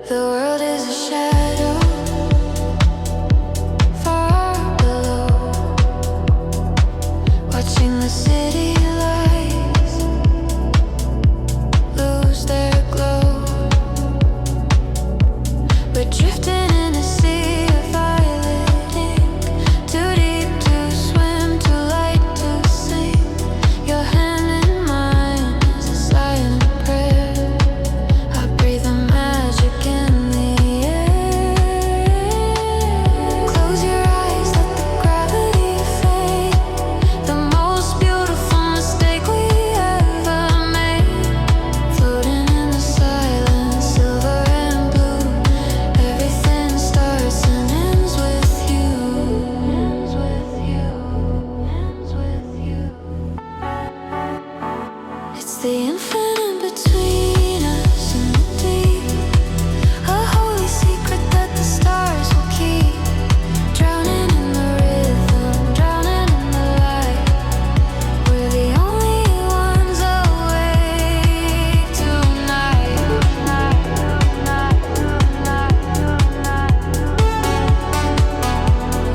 The world is a shadow far below, watching the city lights lose their glow. We're drifting in a sea of violet ink, too deep to swim, too light to sink. Your hand in mine is a silent prayer. I breathe the magic in the air. Close your eyes, let the gravity fade. The most beautiful mistake we ever made. Floating in the silence, silver and blue. Everything starts and ends with you. Ends with you. Ends with you. It's the infinite between us and the deep, a holy secret that the stars will keep. Drowning in the rhythm, drowning in the light. We're the only ones awake tonight.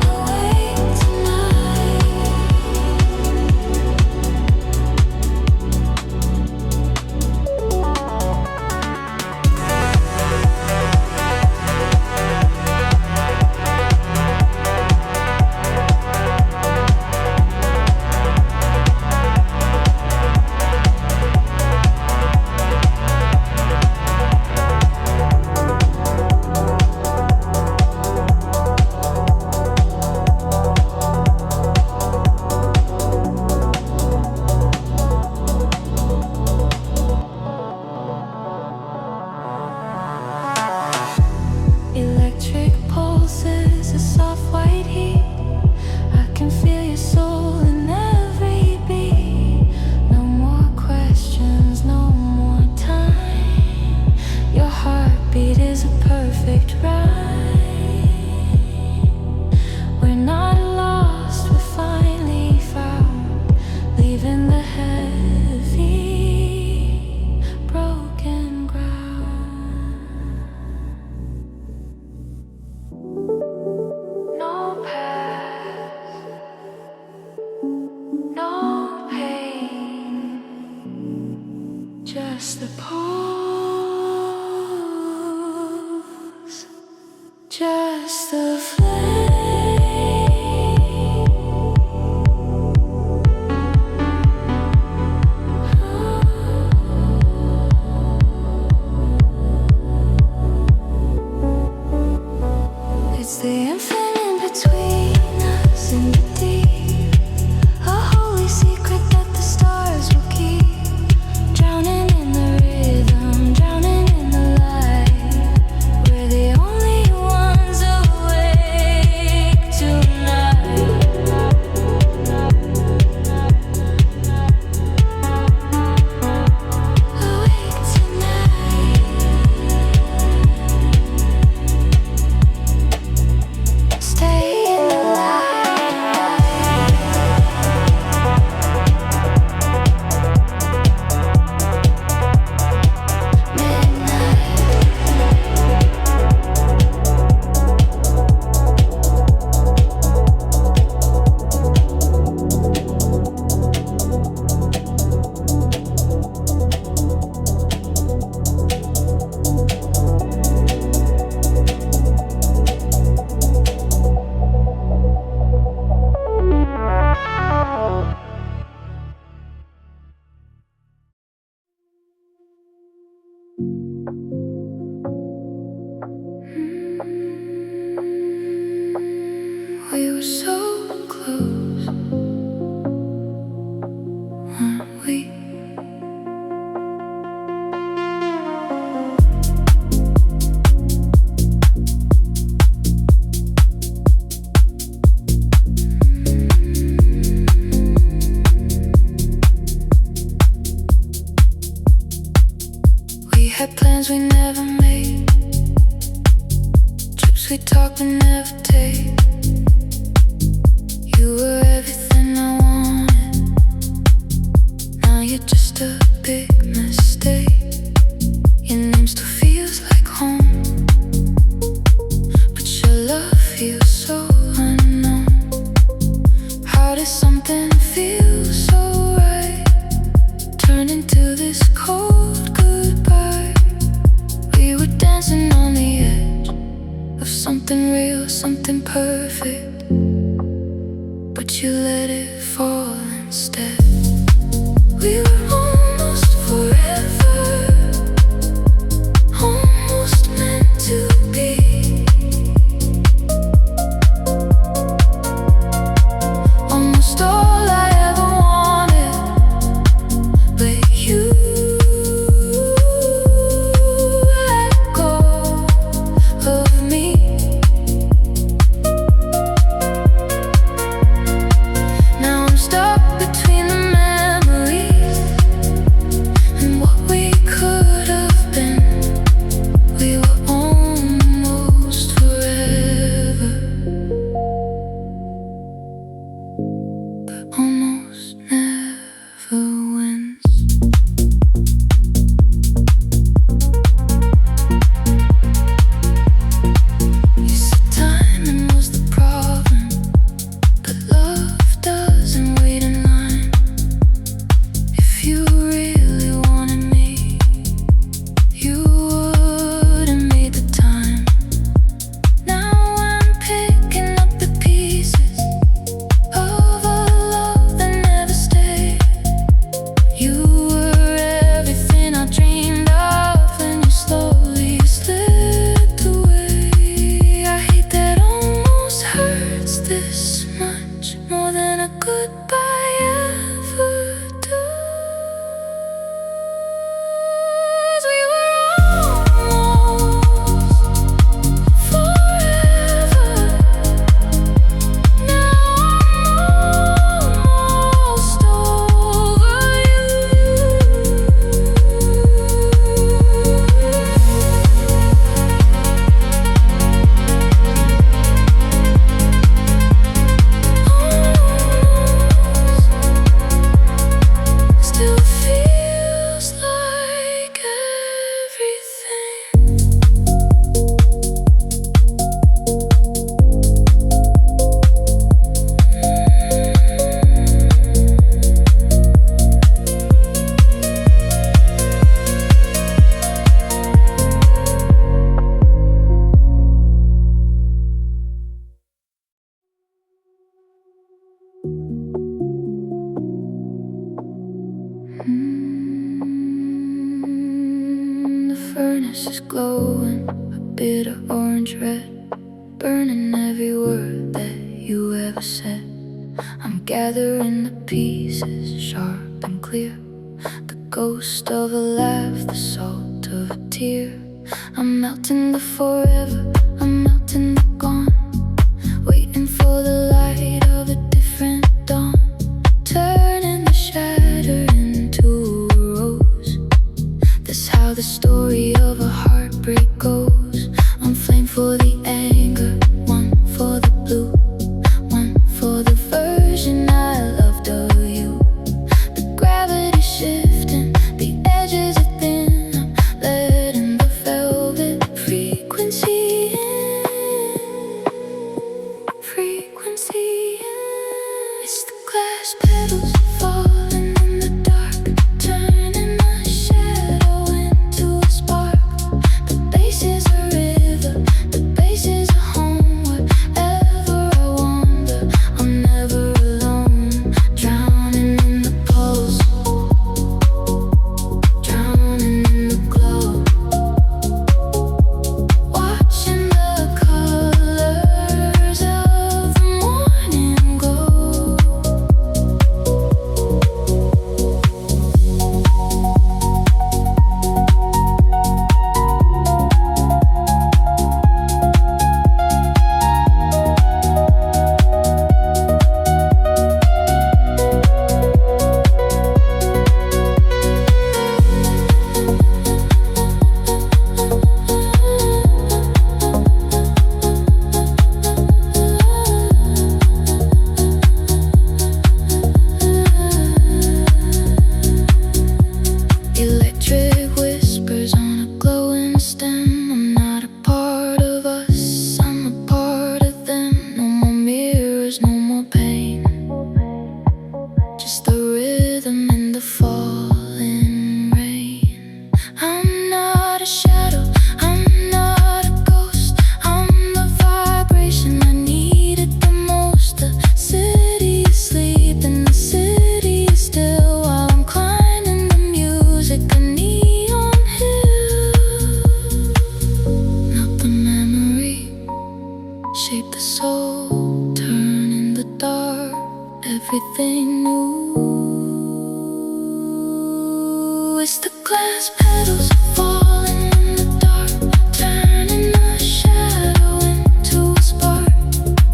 Awake tonight. Electric pulses, a soft white heat. I can feel your soul in every beat. No more questions, no more time. Your heartbeat is a perfect rhyme. We're not lost, we're finally found. Leaving the heavy, broken ground. No past, no pain, just the pulse, just the flame. It's the infinite between us and the deep, a holy secret that the stars will keep. Drowning in the rhythm, drowning in the light. We're the only ones awake tonight. Awake tonight. Stay in the light. We were so close, weren't we? We had plans we never made, trips we talked but never take. You were everything I wanted. Now you're just a big mistake. Your name still feels like home. something real, something perfect, but you let it fall instead. We were almost forever, almost meant to be. Almost all I ever wanted, but you let go of me. Now I'm stuck between the memories and what we could have been. We were almost forever, but almost never wins. You said timing was the problem, but love doesn't wait in line. If you really wanted me, you would have made the time. Now I'm picking up the pieces of a love that never stayed. You were everything I dreamed of, and you slowly slipped away. I hate that almost hurts this much, more than a goodbye ever does. We were almost forever. Now I'm almost over you. Still feels like everything. The furnace is glowing, a bit of orange red, burning every word that you ever said. I'm gathering the pieces, sharp and clear, the ghost of a laugh, the salt of a tear. I'm melting the forever, I'm melting the gone, waiting for the light of a different dawn, turning the shatter into a rose. That's how the story of a heartbreak goes. On flame for the anger, one for the blue, one for the version I loved of you. The gravity shifting, the edges are thin. I'm letting the velvet frequency in. soul turn in the dark, everything new. It's the glass petals falling in the dark, turning a shadow into a spark.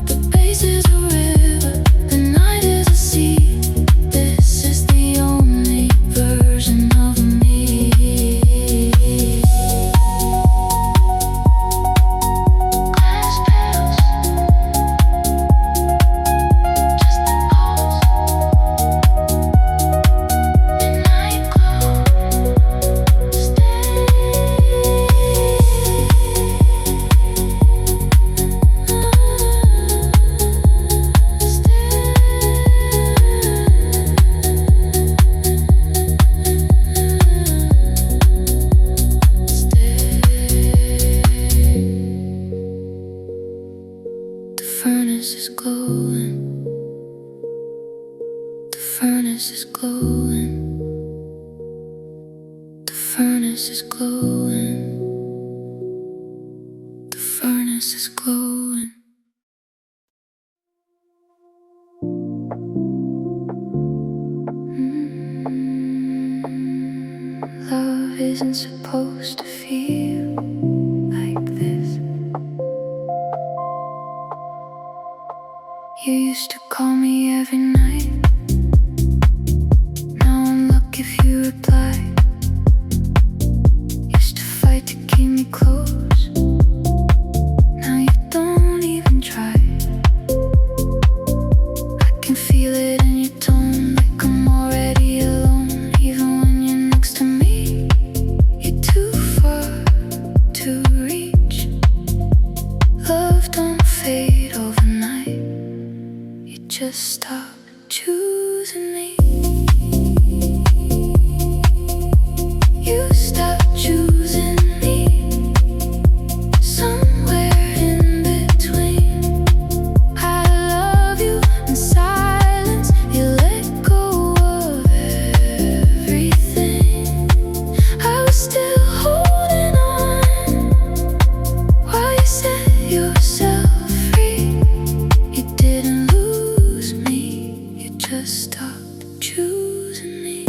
The base is a river, the night is a sea. This is the only version of me. Glass petals, just the pulse. Midnight glow, the furnace is glowing. The furnace is glowing. The furnace is glowing. The furnace is glowing. Love isn't supposed to feel like this. You used to call me every night. Now I'm lucky if you reply. Used to fight to keep me close. Now you don't even try. I can feel it in your tone, like I'm already alone. Even when you're next to me, you're too far to reach. Love don't fade overnight. You just stop choosing me. You stop choosing me. Somewhere in between. I love you in silence. You let go of everything. I was still holding on while you set yourself free. You didn't lose me, you just stopped choosing me.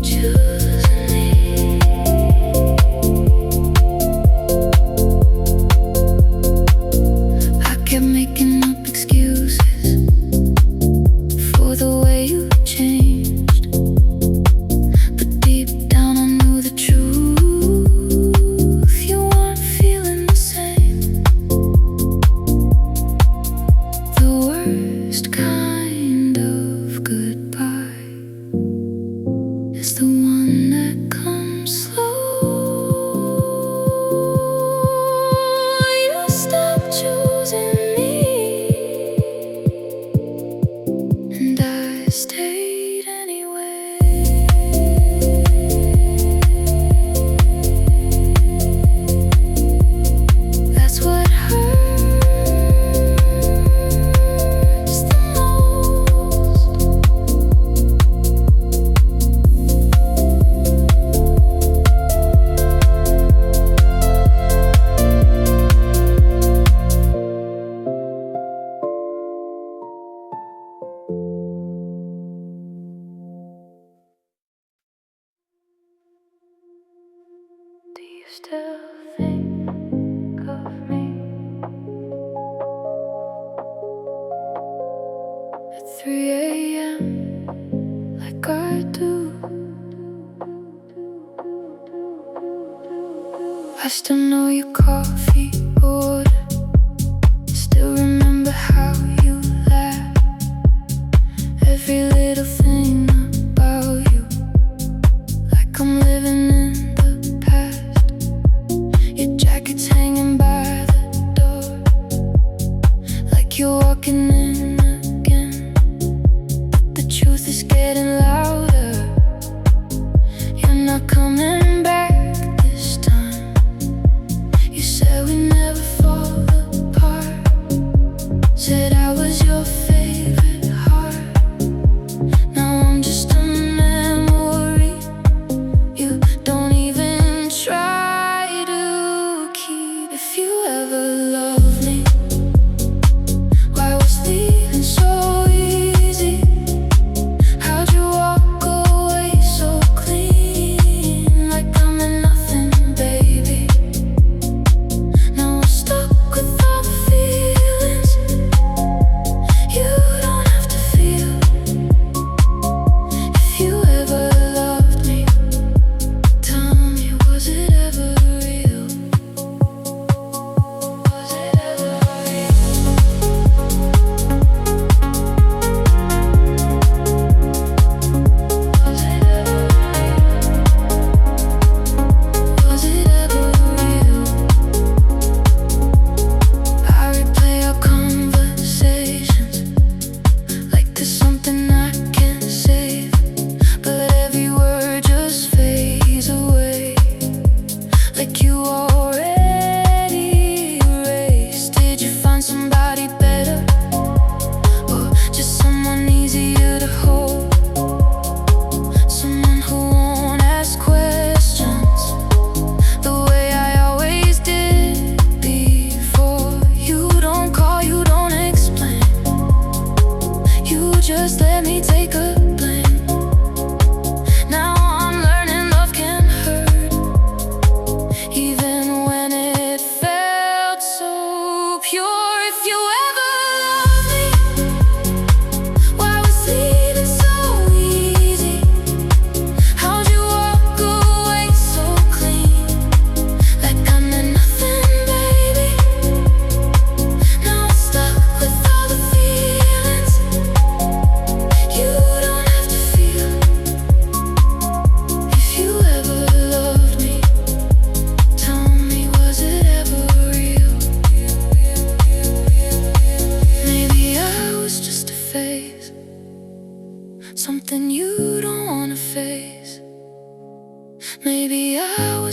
Choosing me. I kept making up excuses for the way you changed, but deep down I knew the truth. You weren't feeling the same. The worst kind of goodbye is the one that comes slow. You stopped choosing me, and I stayed anyway. That's what hurts the most. Do you still think of me at 3 a.m. like I do? I still know your coffee order. Still remember how you laughed. Every little thing about you, like I'm living in the past. Your jacket's hanging by the door, like you're walking in again. But the truth is getting louder. You're not coming back this time. You said we never fall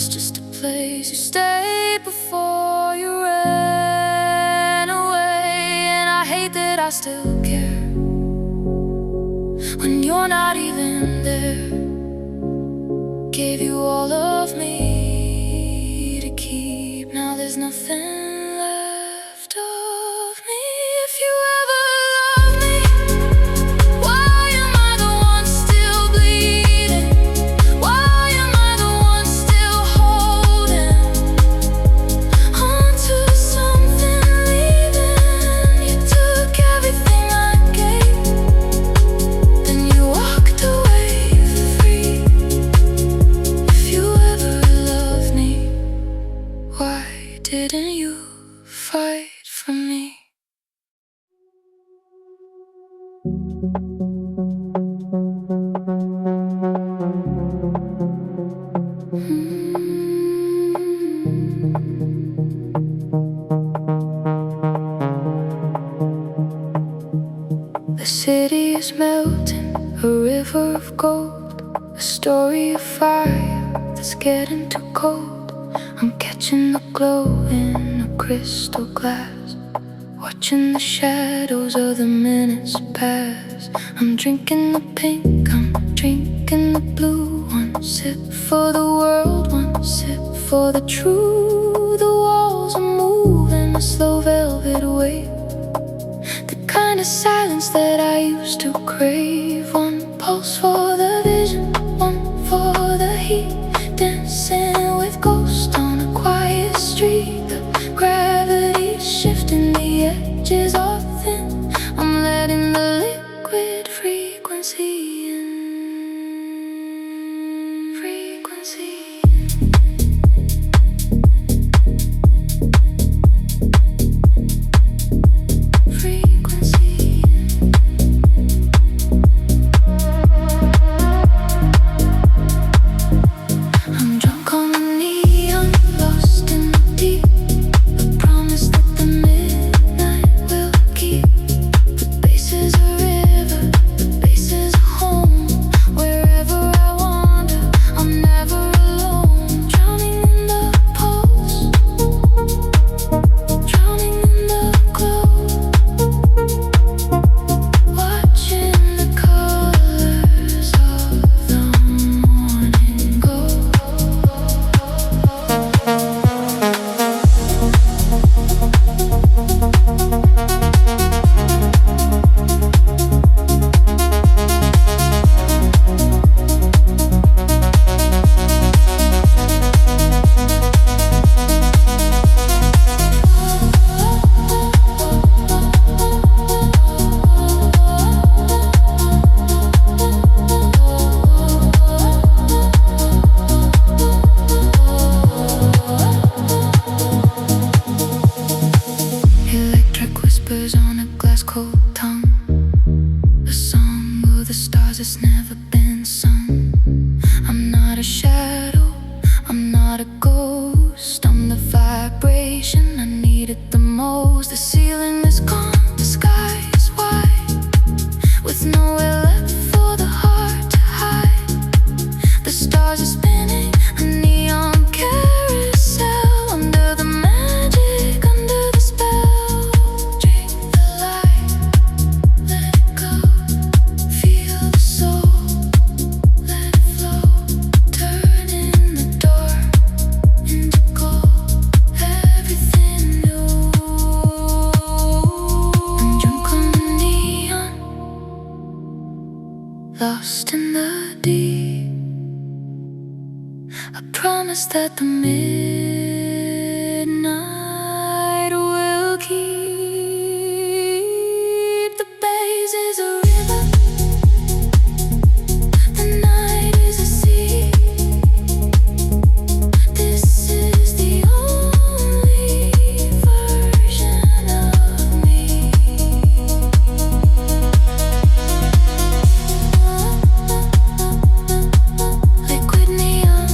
was just a place you stayed before you ran away. And I hate that I still care when you're not even there. Gave you all of me to keep. Now there's nothing left of me. If you ever love me, why am I the one still bleeding? Why am I the one still holding on to something, leaving? You took everything I gave, then you walked away for free. If you ever loved me, why didn't you fight for me? The city is melting, a river of gold, a story of fire that's getting too cold. I'm catching the glow in a crystal glass, watching the shadows of the minutes pass. I'm drinking the pink, I'm drinking the blue. One sip for the world, one sip for the truth. The walls are moving, a slow velvet wave, the kind of silence that I used to crave. One pulse for the vision, one for the heat, dancing with ghosts on a quiet street. The gravity's shifting, the edges are thin. I'm letting the liquid frequency in. Frequency. I'm drunk on the neon, lost in the deep. A promise that the midnight will keep. The base is a river, the base is a home. Wherever I wander, I'm never alone. Drowning in the pulse, drowning in the glow, watching the colors of the morning go. Electric whispers on a glass cold tongue, a song of the stars that's never been sung. I'm not a shadow, I'm not a ghost. I'm the vibration I needed the most. The ceiling is gone, the sky is white, with nowhere left for the heart to hide. The stars are spinning, a neon carousel, under the magic, under the spell. Drink the light, let it go. Feel the soul, let it flow. Turning the dark into gold, everything new. I'm drunk on the neon, lost in the deep. I promise that the midnight will keep. The base is a river, the night is a sea. This is the only version of me. Liquid neon,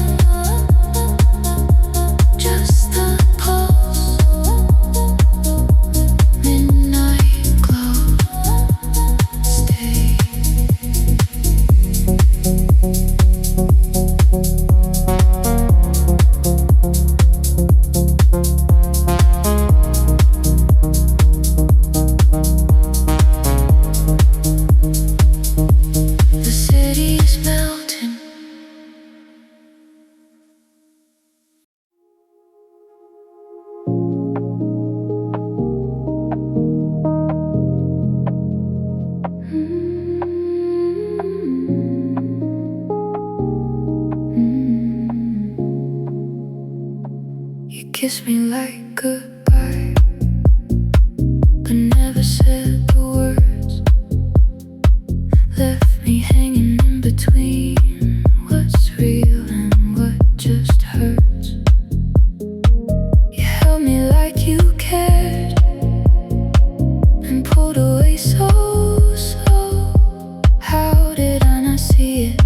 kissed me like goodbye, but never said the words. Left me hanging in between what's real and what just hurts. You held me like you cared and pulled away so slow. How did I not see it?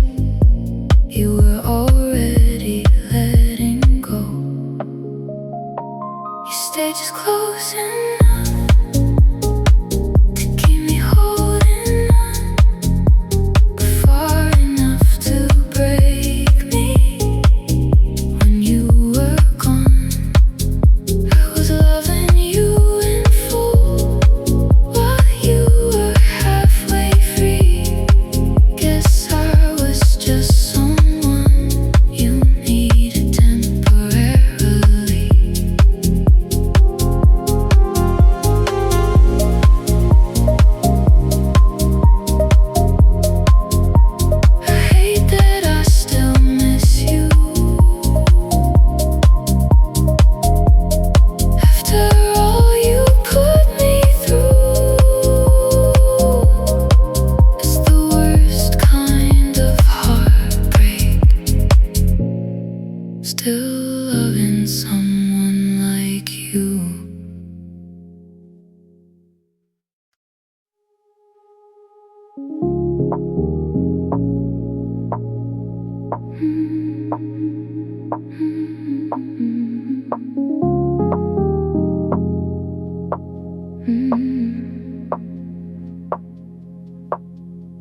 You were already letting go. You stayed just close enough to keep me holding on, but far enough to break me. When you were gone, I was loving you in full while you were halfway free. Guess I was just someone you needed temporarily. I hate that I still miss you. After all you put me through, it's the worst kind of heartbreak. Still loving someone like you.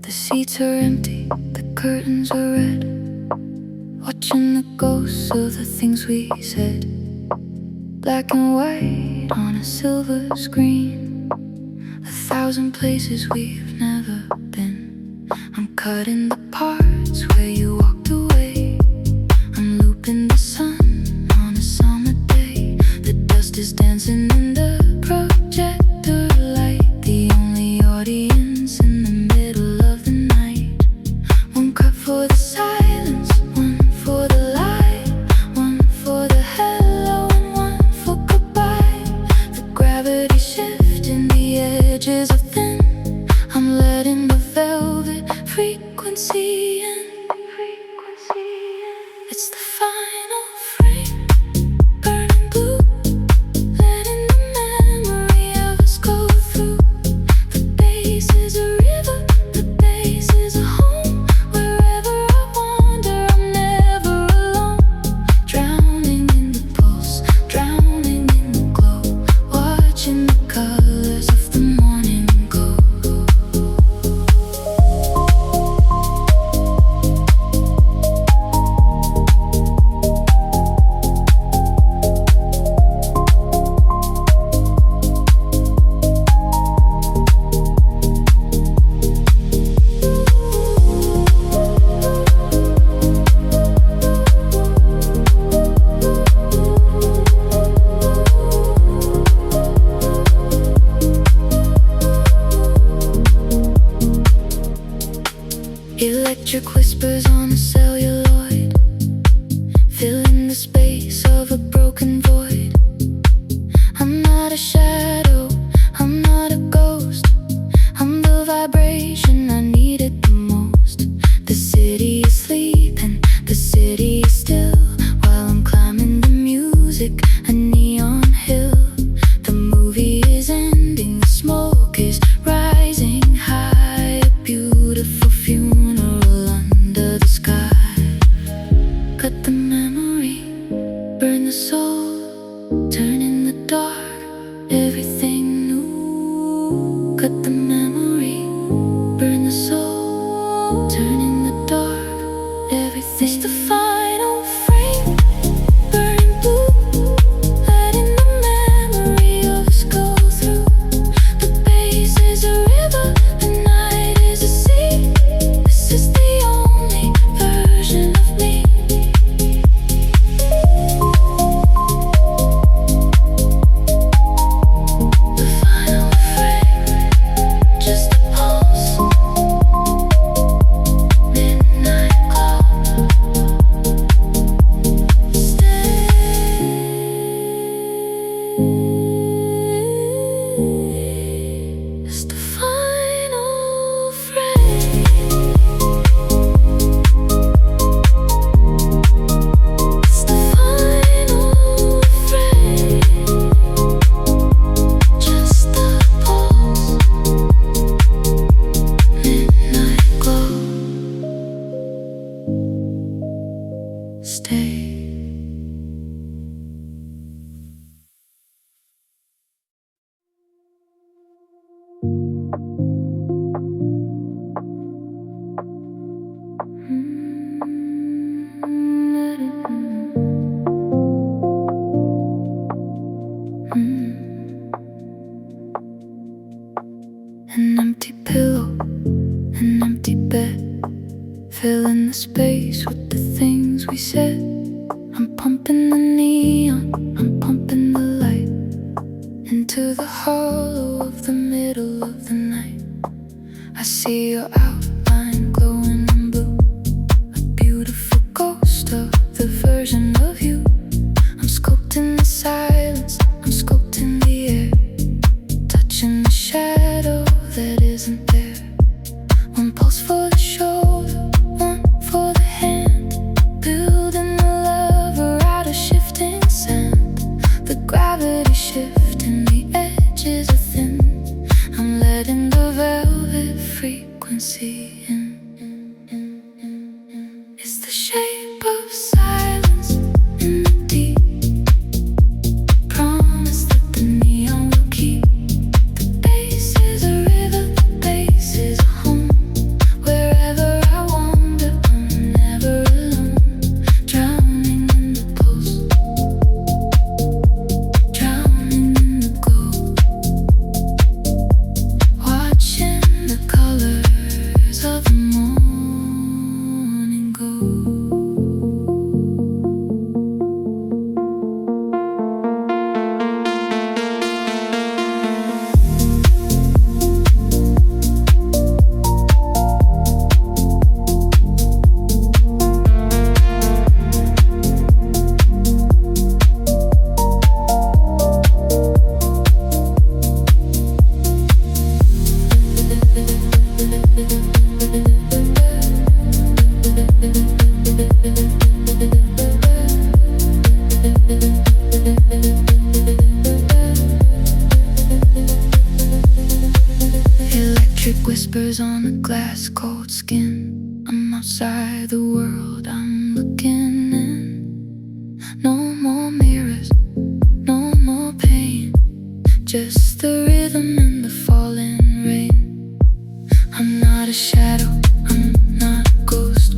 The seats are empty, the curtains are red, watching the ghosts of the things we said. Black and white on a silver screen, 1,000 places we've never been. I'm cutting the parts where you walked away. I'm looping the sun on a summer day. The dust is dancing in the projector light. The only audience in the middle of the night. One cup for the silence, one for the light, one for the hello and one for goodbye. The gravity shifting, the edges are thin. I'm letting the velvet frequency in. It's the final frame, burning blue, letting the memory of us go through. The bass is a river, the bass is a home. Wherever I wander, I'm never alone. Drowning in the pulse, drowning in the glow, watching the colors of the morning go. Electric whispers on a celluloid, filling the space of a broken void. I'm not a shadow, I'm not a ghost. I'm the vibration I needed the most. The city is sleeping, the city is still, while I'm climbing the music, a neon hill. The movie is ending, the smoke is rising high, a beautiful funeral under the sky. Cut the memory, burn the soul, turn in the dark, everything new. Cut the memory, burn the soul, turn in the dark, everything. It's the final frame, burning blue, letting the memory of us go through. The bass is a river, the night is a sea. This is the only version of me. The final frame, just a pulse, midnight glow. stay. An empty pillow, an empty bed, filling the space with the things we said. I'm pumping the neon, I'm pumping the light into the hollow of the middle of the night. I see your outline glowing in blue, a beautiful ghost of the version of you. I'm sculpting the silence, I'm sculpting the air, touching the shadow that isn't there. One pulse for the shoulder, one for the hand, building the lover out of shifting sand. The gravity shifting, the edges are thin. I'm letting the velvet frequency in. It's the shape of silence in the deep. Promise that the neon will keep. The bass is a river, the bass is a home. Wherever I wander, I'm never alone. Drowning in the pulse, drowning in the glow, watching the colors of the morning go. Electric whispers on a glass cold skin. I'm outside the world, I'm looking in. No more mirrors, no more pain, just the rhythm and the falling rain. I'm not a shadow, I'm not a ghost.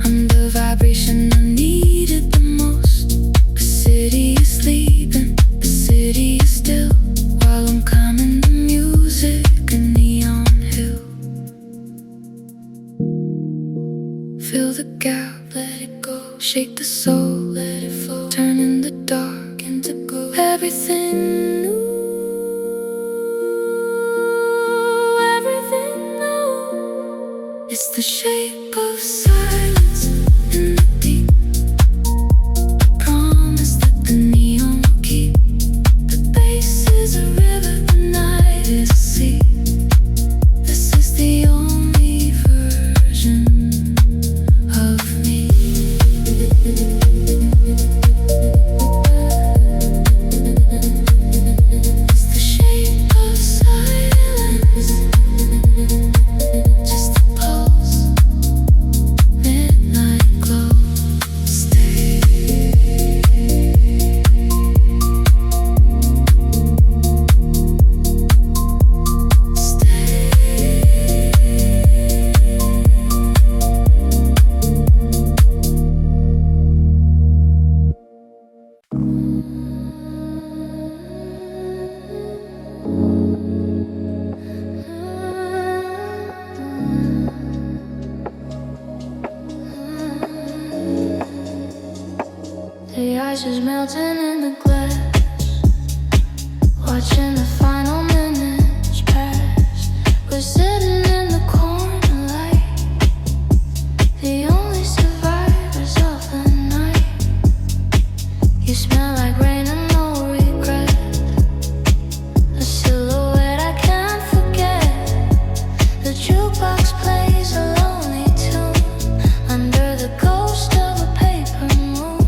I'm the vibration I needed the most. The city is sleeping, the city is still, while I'm climbing the music, a neon hill. Fill the gap, let it go. Shake the soul, let it flow. Turning the dark into gold. Everything new, everything new. It's the shape of silence in the deep. I promise that the neon will keep. The bass is a river, the night is a sea. This is the only version of me. It's the shape of silence, just a pulse, midnight glow. Stay. The ice is melting in the glass, watching the final minutes pass. We're sitting in the corner light, the only survivors of the night. You smell like rain and no regret, a silhouette I can't forget. The jukebox plays a lonely tune under the ghost of a paper moon.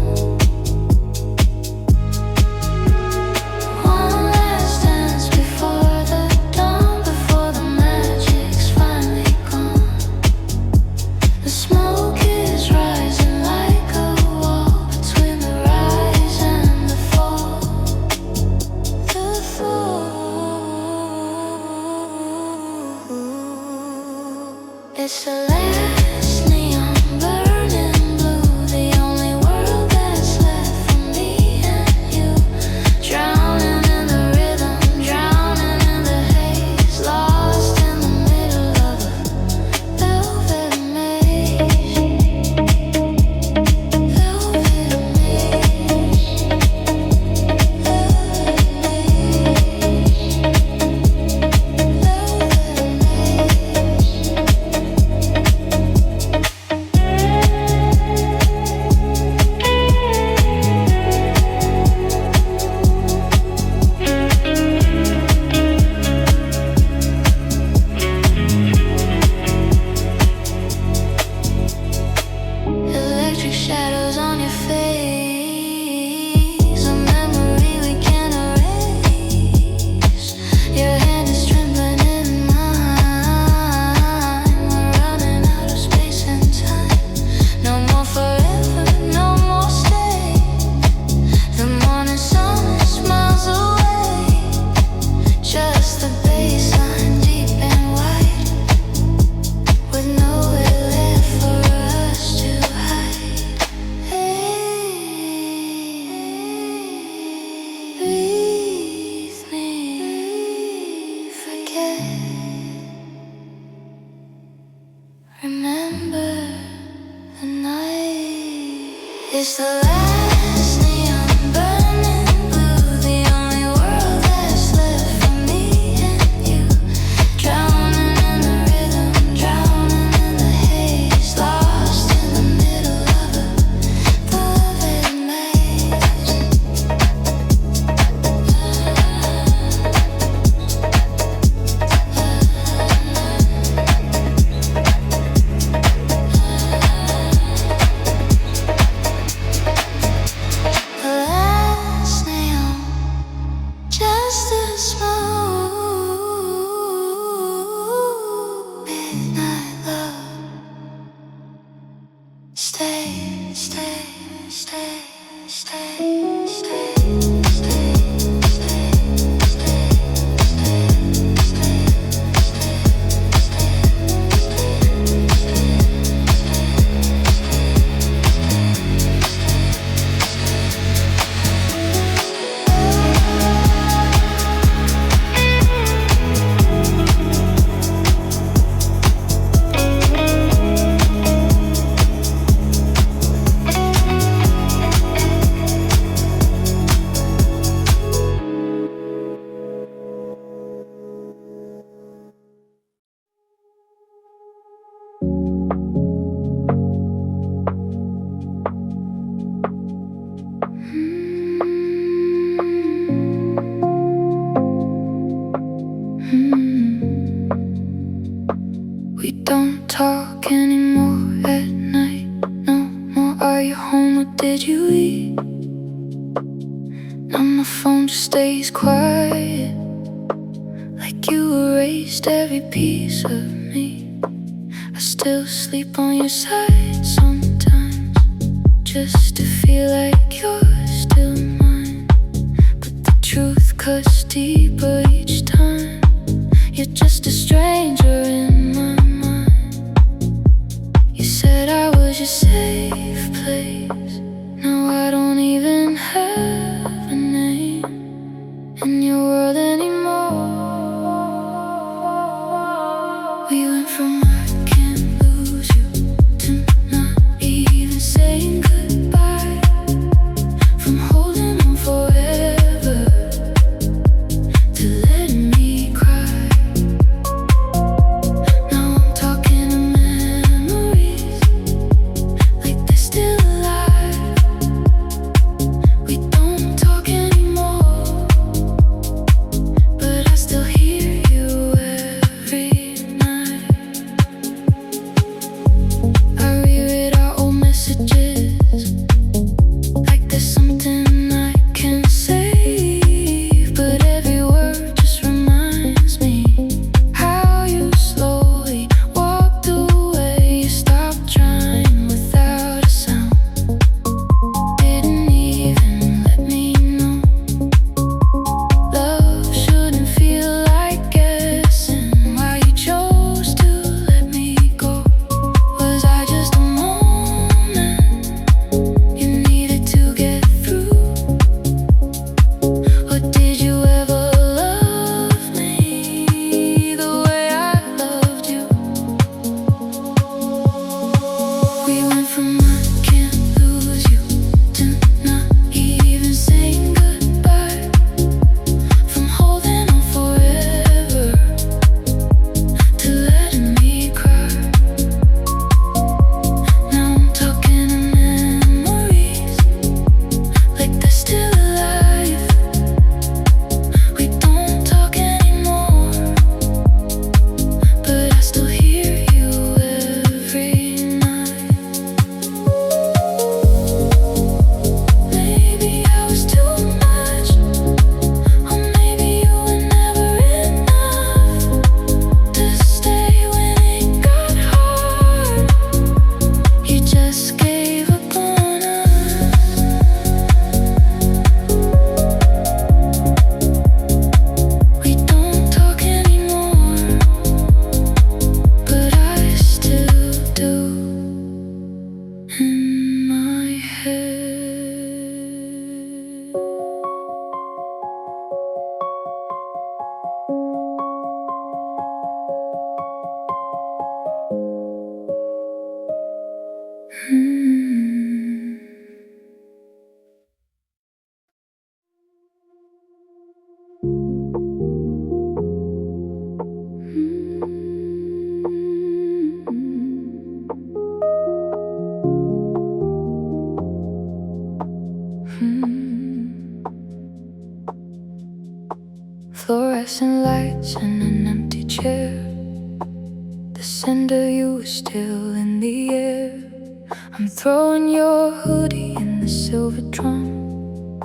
One last dance before It's the last neon burning blue, the only world that's left for me and you. Drowning in the rhythm, drowning in the haze, lost in the middle of a beloved maze. The last neon, just a smooth midnight love. Stay, stay, stay, stay, stay, stay, We don't talk anymore at night, no more. Are you home or did you eat? Now my phone just stays quiet, like you erased every piece of me. I still sleep on your side sometimes, just to feel like you're still mine. But the truth cuts deeper each time. You're just a stranger in my mind. You said I was your safe place. Now I don't even have a name in your world anymore. We went from I can't lose you to not even saying goodbye, from holding on forever to letting me cry. Now I'm talking to memories like they're still alive. fluorescent lights and an empty chair. The scent of you is still in the air. I'm throwing your hoodie in the silver drum,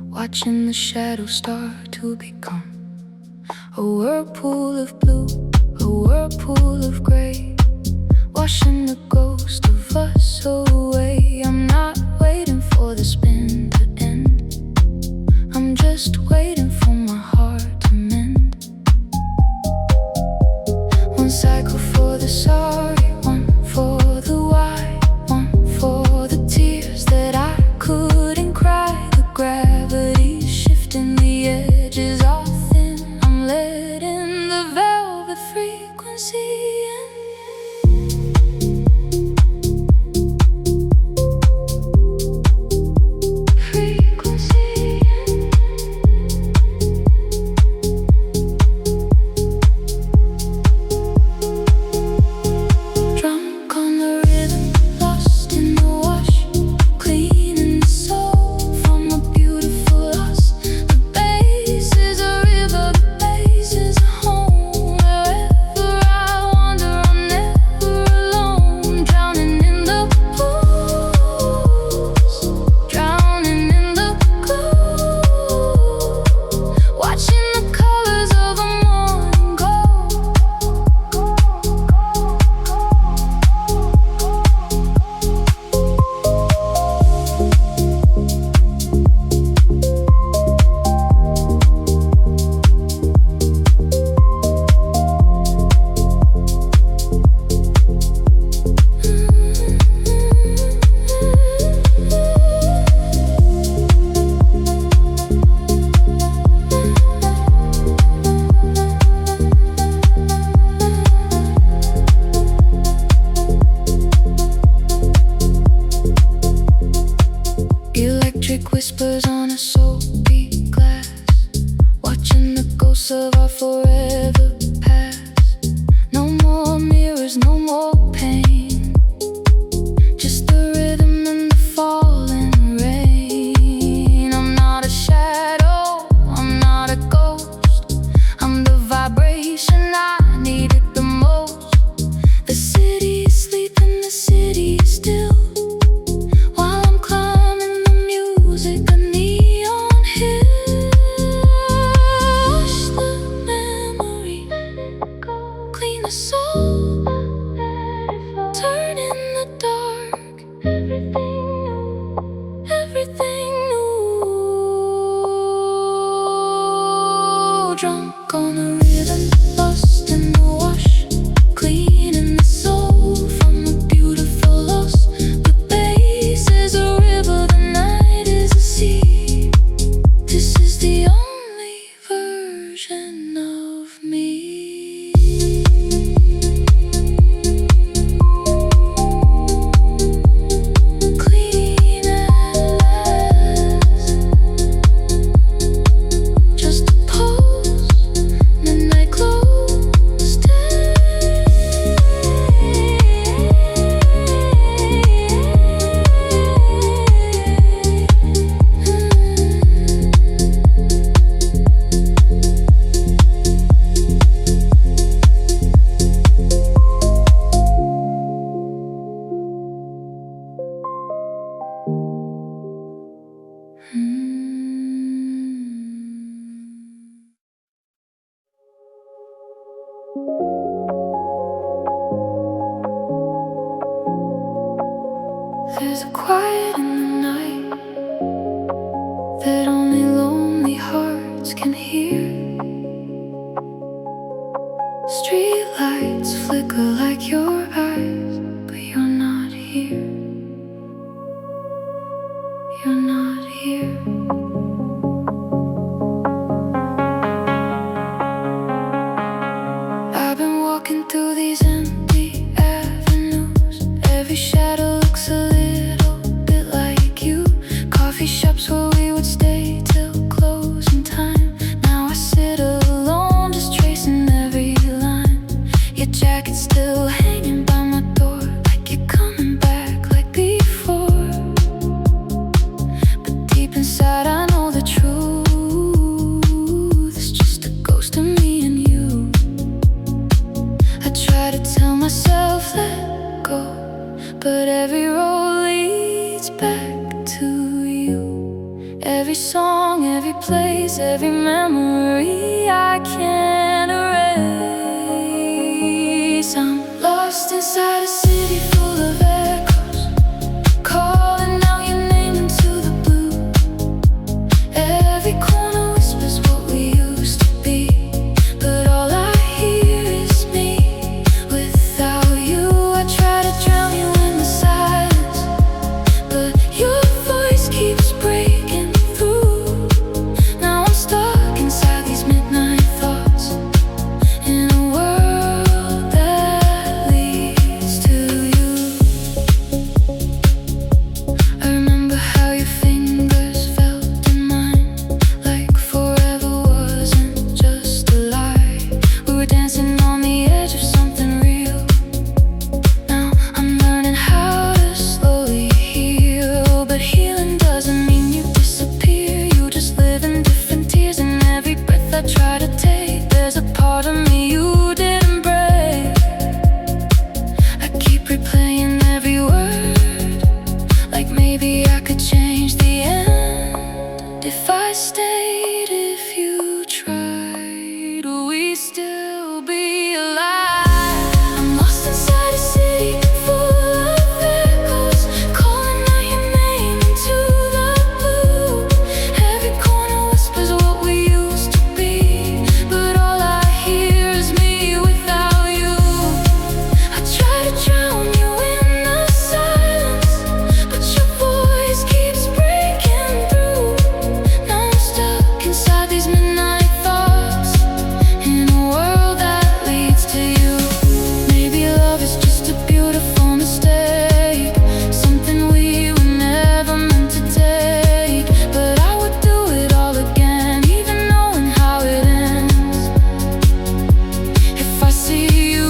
watching the shadows start to become a whirlpool of blue, a whirlpool of gray, washing the ghost of us away. I'm not waiting for the spin to end, I'm just waiting for my heart to mend. One cycle for the sorry, one for the why, one for the tears that I couldn't cry. The gravity's shifting, the edges are thin, I'm letting the velvet frequency in. Whispers on a soapy glass, watching the ghosts of our forever past. No more mirrors, no more pain, just the rhythm and the falling rain. I'm not a shadow, I'm not a ghost, I'm the vibration I needed the most. The city is sleeping, the city is still, soul, turn in the dark, everything new, drunk on a rhythm, lost in the wash, cleaning the soul from a beautiful loss. The bass is a river, the night is a sea. This is the only version of me. There's a quiet in the night that only lonely hearts can hear. Street lights flicker like your eyes, but you're not here. You're not here. I've been walking through these empty avenues. Every shadow looks a little bit like you. Coffee shops where we would stay till closing time. Now I sit alone, just tracing every line. Your jacket's still hanging by my door, like you're coming back like before. But deep inside every song, every place, every memory I can't erase. I'm lost inside a city full of echoes, calling out your name into the blue. Every corner whispers what we used to be, but all I hear is me without you. I try to drown you in the silence, but your voice keeps breaking through. Now I'm stuck inside these midnight thoughts, in a world that leads to you. I remember how your fingers felt in mine, like forever wasn't just a lie. We were dancing on the edge of something real. Now I'm learning how to slowly heal, but healing doesn't mean you disappear. You just live in different tears, and every breath I try to take, there's a part of me you didn't break. I keep replaying every word, like maybe I could change the end if I stayed, if you tried. Will we still be alive? I'm lost inside a city full of echoes, calling out your name into the blue. Every corner whispers what we used to be, but all I hear is me without you. I try to drown you in the silence, but your voice keeps breaking through. Now I'm stuck inside these midnight thoughts, in a world that leads to you. Maybe love is just a beautiful mistake, something we were never meant to take. But I would do it all again, even knowing how it ends. If I see you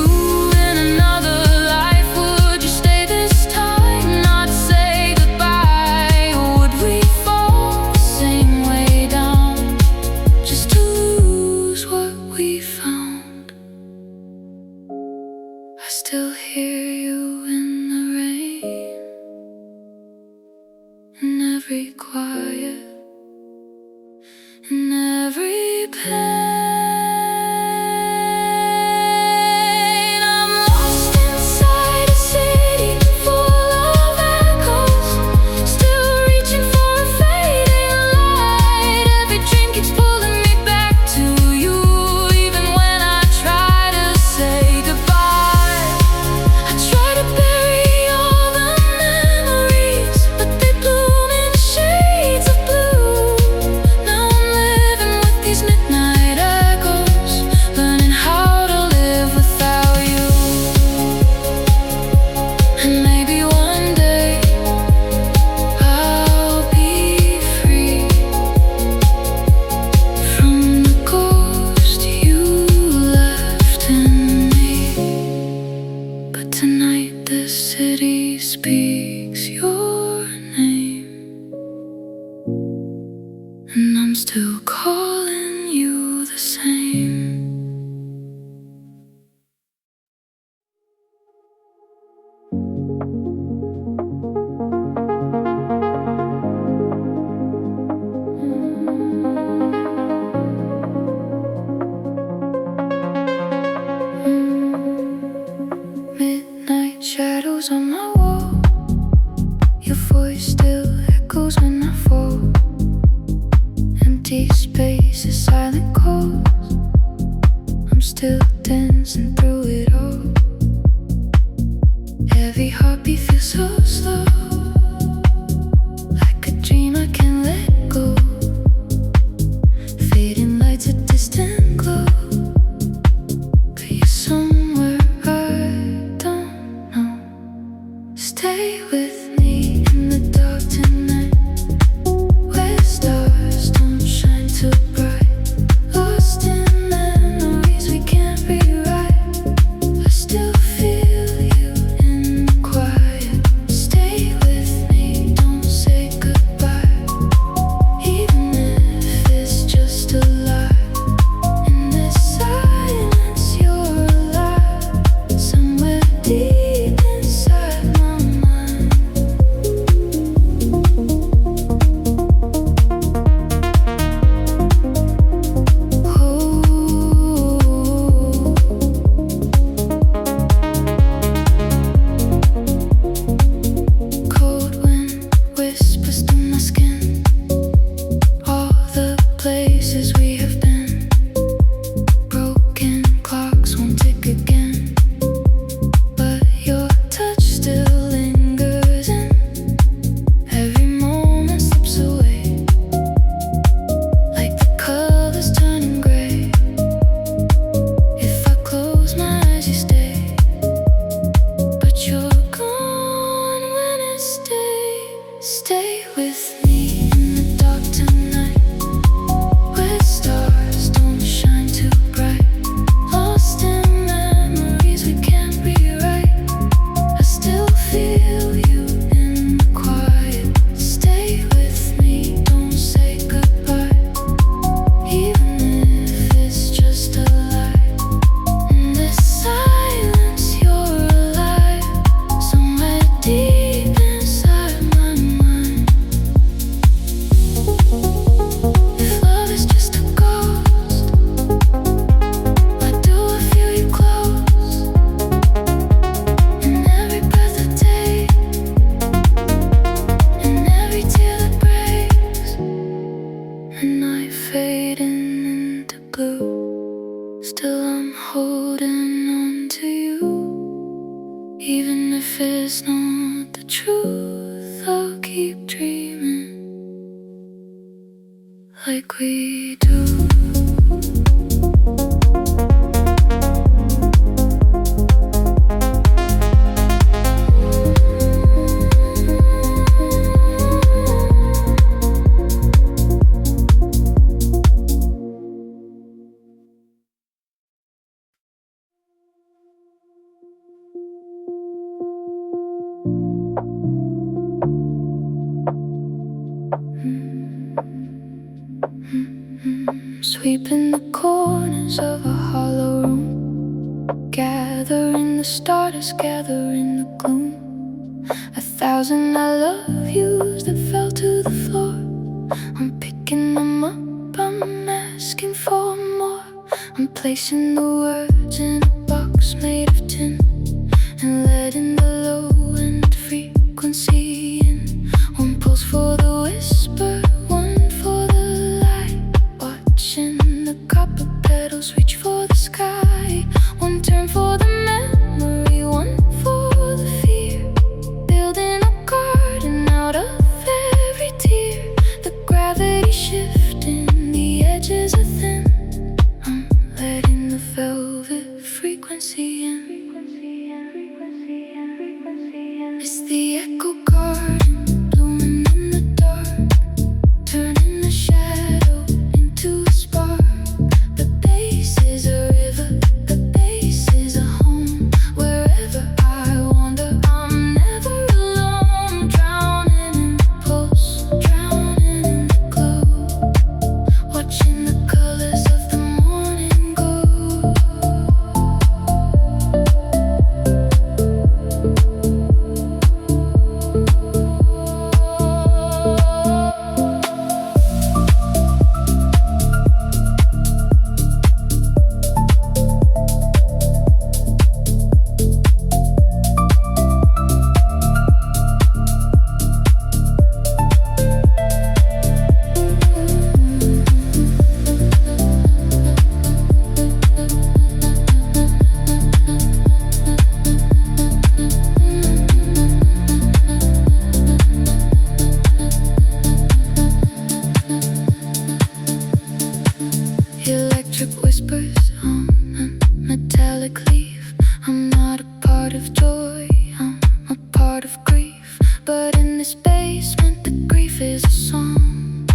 in another life, would you stay this time, not say goodbye? Or would we fall the same way down, just to lose what we found? I still hear you in the rain, in every quiet, in every pain. I'm lost inside a city full of echoes, still reaching for a fading light. Every dream keeps pulling me back to you, even when I try to say goodbye. I try to bury all the memories, but they bloom in shades of blue. Now I'm living with these midnight echoes, learning how to live without you. And maybe one day I'll be free from the ghost you left in me. But tonight this city speaks your name, and I'm still calling you the same. Midnight shadows on my wall, your voice still echoes when I fall. Empty spaces, silent calls, I'm still dancing through it all. Every heartbeat feels so slow, like a dream I can't let go. Fading lights, a distant glow, but you're somewhere I don't know. Stay with me in the dark tonight, where stars don't shine too bright. Lost in memories we can't rewrite. I still feel you in the quiet. Stay like we do. Sweeping the corners of a hollow room, gathering the stardust, gathering the gloom. 1,000 I love yous that fell to the floor. I'm picking them up, I'm asking for more. I'm placing the words in a box made of tin, and letting the low-end frequency in. One pulse for the whisper, one for the light. Watching the copper petals reach for the sky. One turn for the memory, one for the fear. Building a garden out of every tear. The gravity shifting, the edges are thin. I'm letting the velvet frequency in. It's the echo garden, blooming in the dark, turning the shadow into a spark. The base is a river, the base is a home. Wherever I wander, I'm never alone. Drowning in the pulse, drowning in the glow, watching the colors of the morning go. Electric whispers on a metallic leaf. I'm not a part of joy, I'm a part of grief. But in this basement, the grief is a song,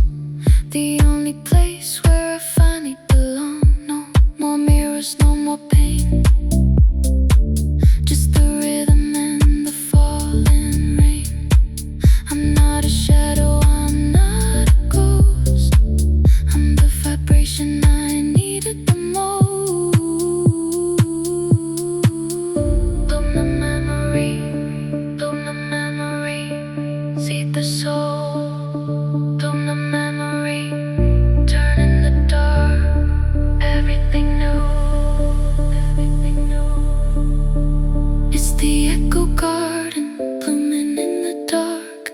the only place where I finally belong. No more mirrors, no more pain, just the rhythm and the falling rain. I'm not a shadow, I'm not a ghost, I'm the vibration I needed the most. Bloom the memory, seed the soul. Bloom the memory, turn in the dark, everything new, everything new. It's the echo garden, blooming in the dark,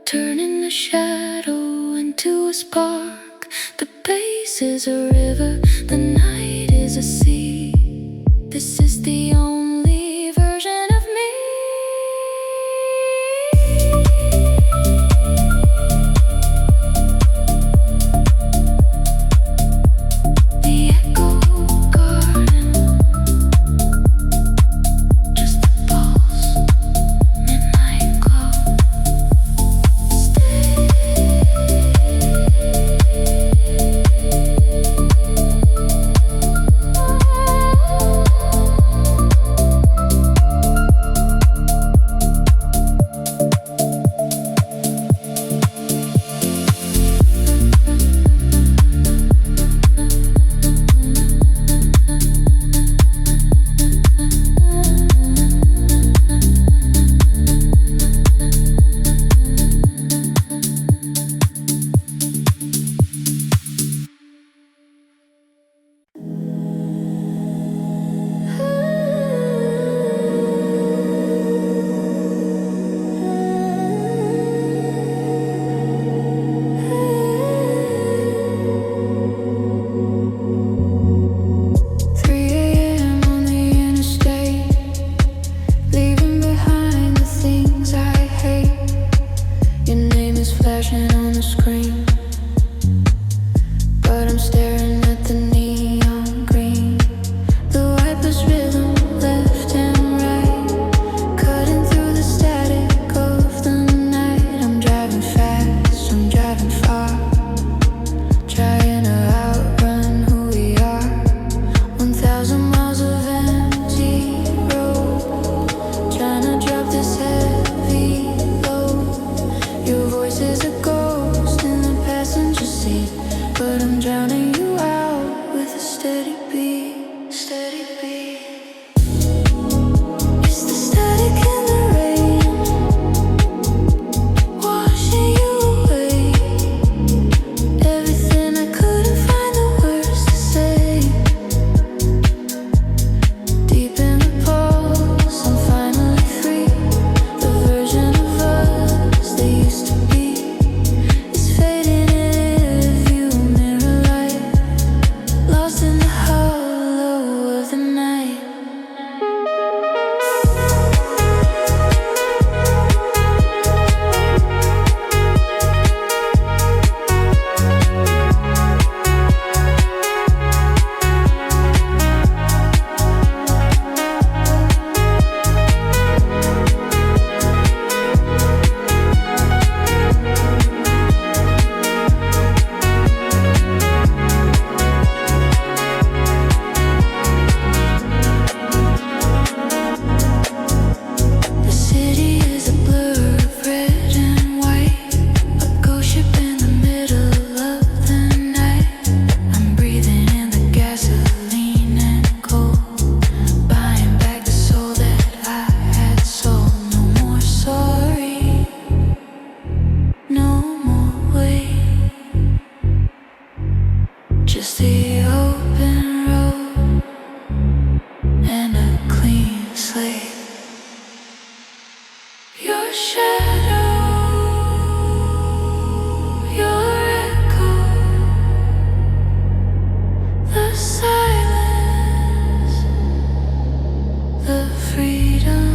turning the shadow into a spark. The base is a river, the night is a sea. This is the only version of me. The echo garden, just the pulse, midnight glow. voice is a ghost in the passenger seat, but I'm drowning you out with a steady beat, steady beat. It's the static in the rain, washing you away. Everything I couldn't find the words to say. Deep in the pulse, I'm finally free. The version of us that used to be is fading in view mirror light, lost in the hollow of the night. The city is a blur of red and white, a ghost ship in the middle of the night. I'm breathing in the gasoline and cold, buying back the soul that I had sold. No more sorry, no more wait, just the open road and a clean slate. Your shadow, your echo, the silence, the freedom.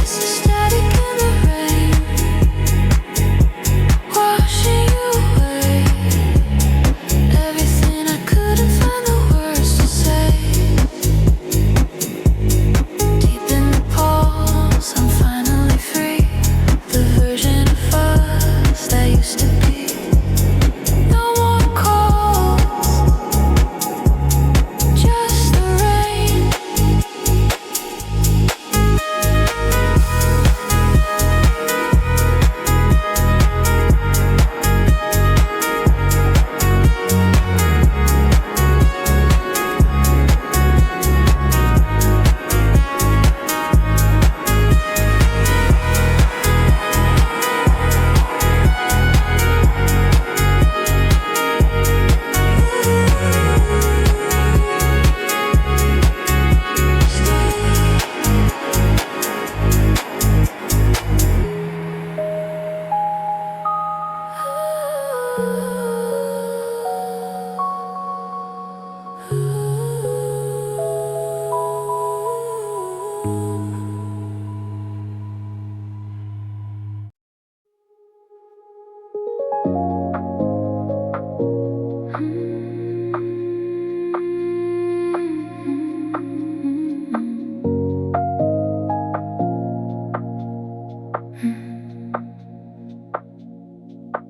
It's the static in the rain, washing you away. Everything I couldn't find the words to say. Deep in the pulse, I'm finally free. The version of us that used to be. No more calls, just the rain.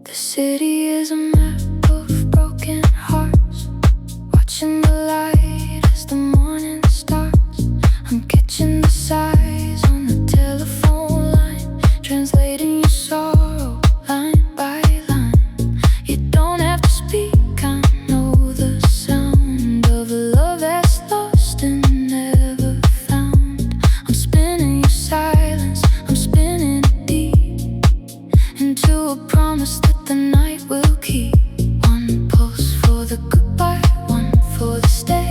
The city is a map of broken hearts, watching the light as the morning starts. I'm catching the sighs on the telephone line, translating your sorrow line by line. You don't have to speak, I know the sound of a love that's lost and never found. I'm spinning your silence, I'm spinning it deep into a promise that the night will keep. One pulse for the goodbye, one for the stay,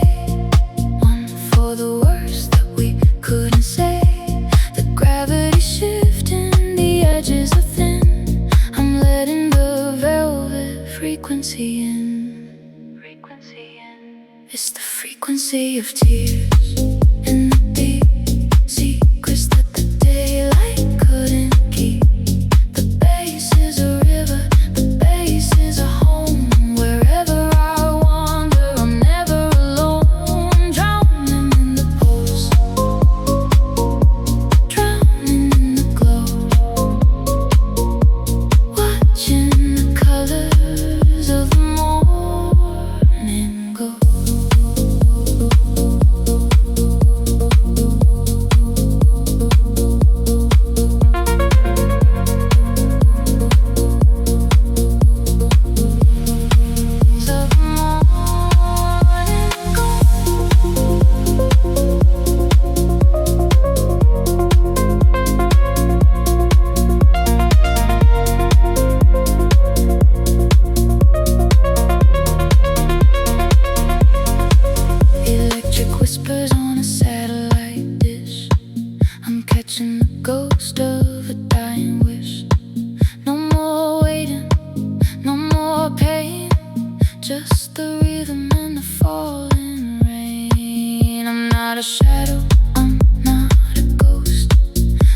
one for the words that we couldn't say. The gravity shifting, the edges are thin. I'm letting the velvet frequency in. It's the frequency of tears in the deep secrets that the daylight couldn't keep. The bass is a river, the bass is a home. Wherever I wander, I'm never alone. Drowning in the pulse, catching the ghost of a dying wish. No more waiting, no more pain, just the rhythm and the falling rain. I'm not a shadow, I'm not a ghost,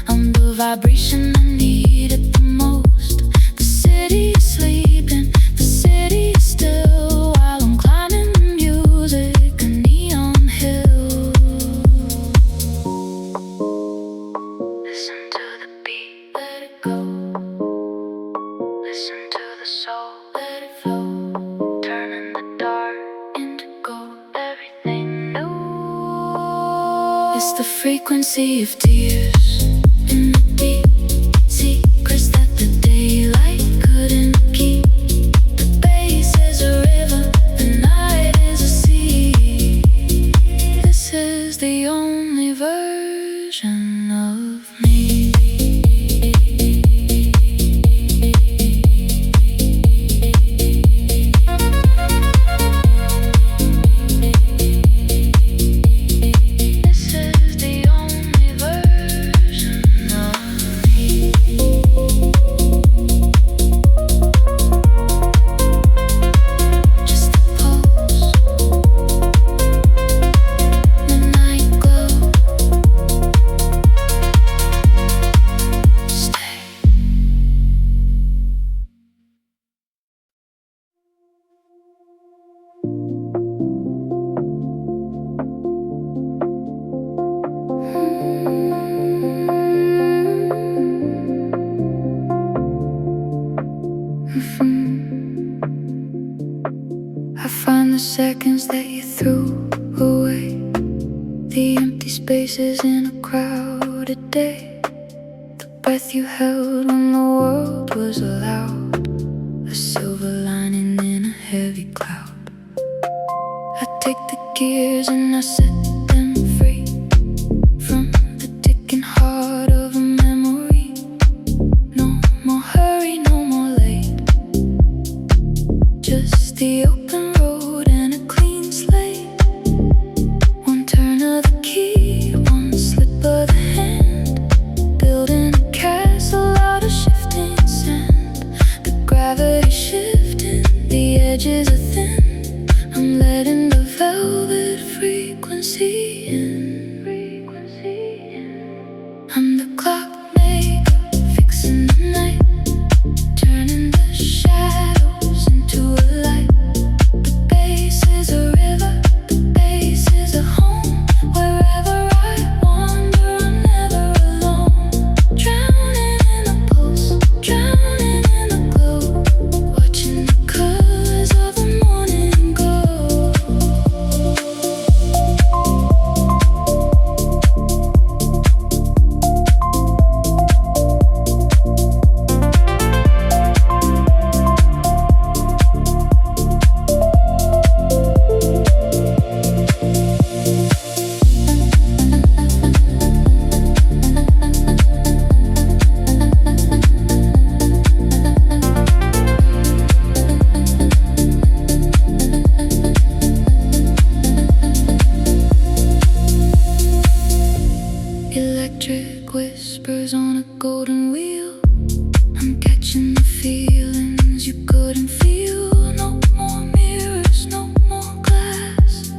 I'm the vibration I needed the most. The city is sleeping, the city is still, while I'm climbing the music, a neon hill. Listen to the beat, let it go. Listen to the soul, let it flow. Turning the dark into gold, everything new. It's the frequency of tears in the deep, secrets that the daylight couldn't keep. The bass is a river, the night is a sea. This is the only version of me. This is the only version of me. Just the pulse, the night glow. Stay. I find the seconds that you threw away, the empty spaces in a crowded day, the breath you held when the world was loud, a silver lining in a heavy cloud. I take the gears and I set them free from the ticking heart of a memory. No more hurry, no more late, just the open road and a clean slate. One turn of the key, one slip of the hand, building a castle out of shifting sand. The gravity shifting, the edges are thin. I'm letting the velvet frequency in. I'm the clockmaker, fixing the night, turning the shadows into a light. The bass is a river, the bass is a home. Wherever I wander, I'm never alone. Drowning in the pulse, drowning in the glow, watching the colors of the morning glow. Electric whispers on a golden wheel. I'm catching the feelings you couldn't feel. No more mirrors, no more glass,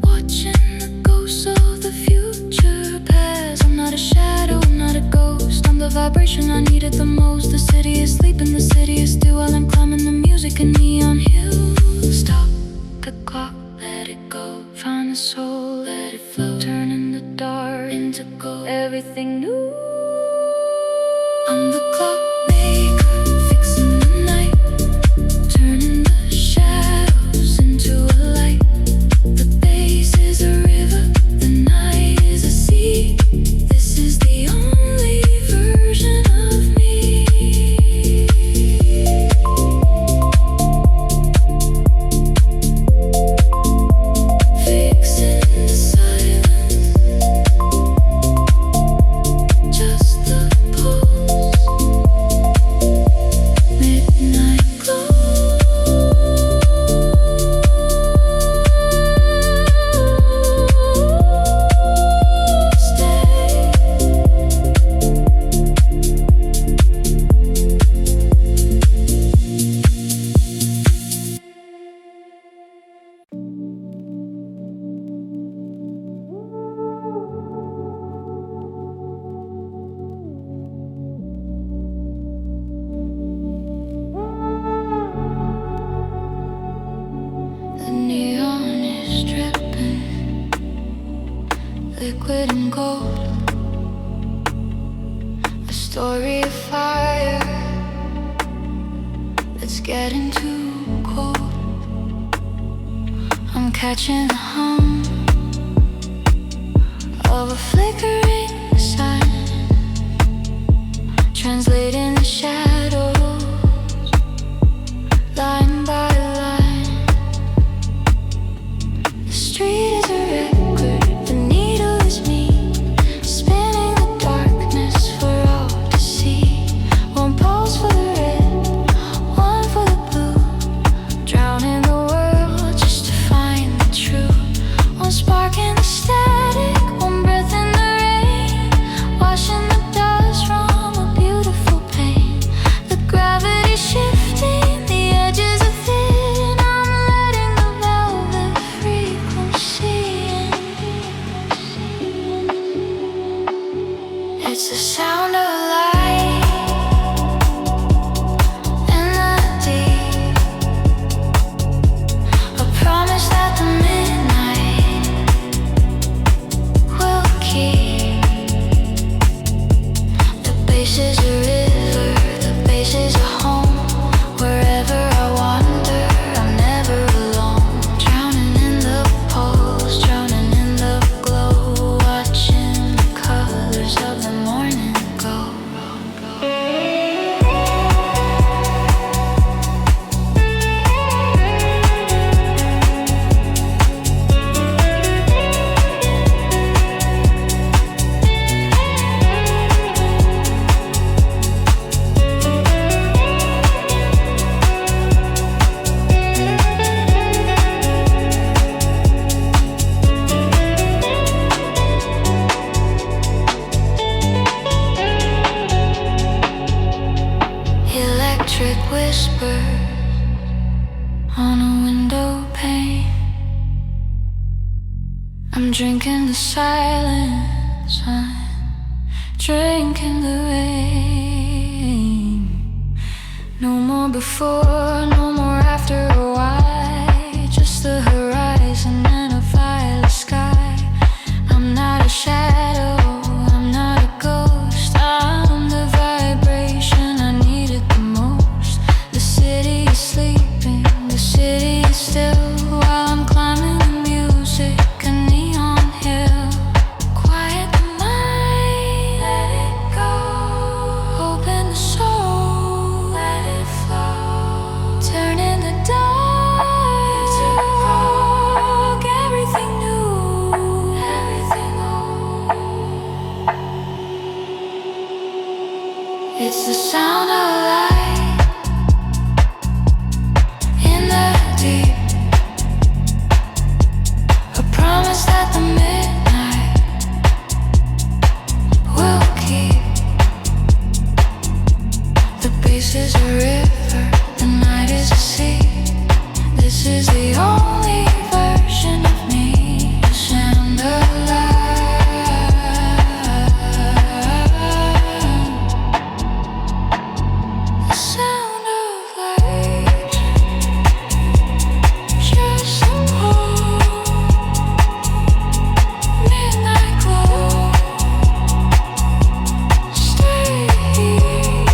watching the ghosts of the future pass. I'm not a shadow, I'm not a ghost, I'm the vibration I needed the most. The city is sleeping, the city is still, while I'm climbing the music, a neon hill. Stop the clock, let it go. Find the soul, let it flow. Turning the dark into gold, everything new. I'm the clockmaker, fixing the night, turning the shadows into a light. The bass is a river, the night is a sea. This is the only version of me. Fixing the silence, just the pulse. story of fire that's getting too cold. I'm catching the hum of a flickering sign, translating the shadows line by line. The street is a record, the needle is me, spinning the darkness for all to see. One pulse for the red, one for the blue, drowning the world just to find the truth. One spark in the static, one breath in the rain, washing the dust from a beautiful pain. The gravity shifting, the edges are thin. I'm letting the velvet frequency in. It's the sound of light in the deep, a promise that the midnight will keep. The base is a river, the base is a home. Wherever I wander, I'm never alone. Drowning in the pulse, drowning in the glow, watching the colors of the morning go. Electric whispers on a window pane. I'm drinking the silence, I'm drinking the rain. No more before, no more after a while. Just the horizon and a violet sky. I'm not a shadow, I'm not a ghost, I'm the vibration I needed the most. The city is sleeping, the city is still, while I'm climbing the music, a neon hill. Quiet the mind, let it go. Open the soul, let it flow. Turning the dark to rock, everything new, everything old. It's the sound of light in the deep, a promise that the midnight will keep. The base is a river, the night is a sea. This is the only version of me, the sound of light, the sound of light. Just a pull, midnight glow. Stay here.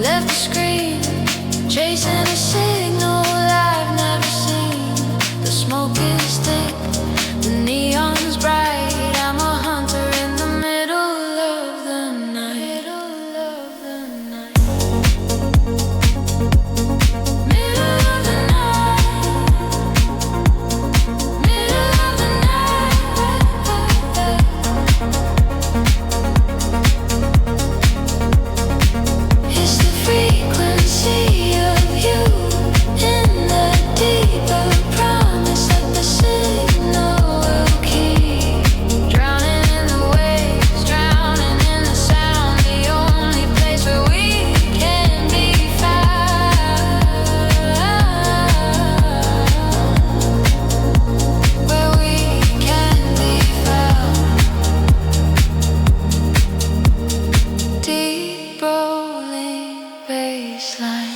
left the screen, chasing a signal I've never seen. The smoke is thick, the neon's bright. I'm a hunter in the middle of the night. Middle of the night. Middle of the night. It's the frequency of you in the deeper promise that the signal will keep. Drowning in the waves, drowning in the sound. The only place where we can be found. Where we can be found. Deep rolling baseline.